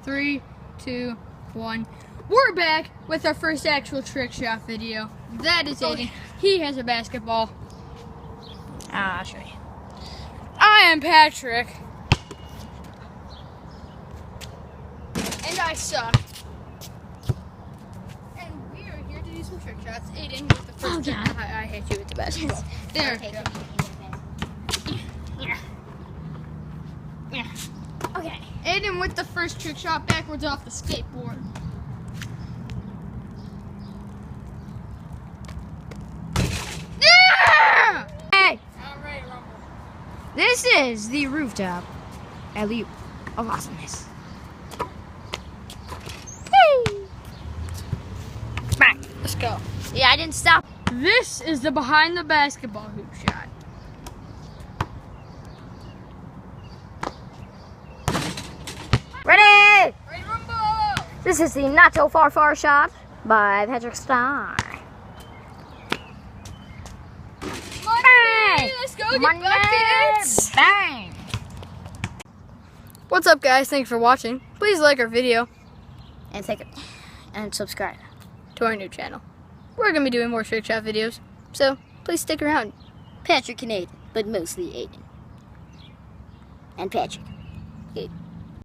3, 2, 1. We're back with our first actual trick shot video. That is Aiden. He has a basketball. I'll show you. I am Patrick. And I suck. And we are here to do some trick shots. Aiden with the first trick. I hate you with the basketball. There we go. Yeah. Okay. Aiden with the first trick shot backwards off the skateboard. Yeah! Hey, All right, Rumble. this is the rooftop alley of awesomeness. Hey. Bang. Let's go. Yeah, I didn't stop. This is the behind the basketball hoop shot. Ready? Right, Rumble! This is the not so far shot by Patrick Star. Money! Let's go get buckets! Bang! What's up, guys? Thanks for watching. Please like our video And subscribe. to our new channel. We're going to be doing more trick shot videos, so please stick around. Patrick and Aiden, but mostly Aiden. And Patrick.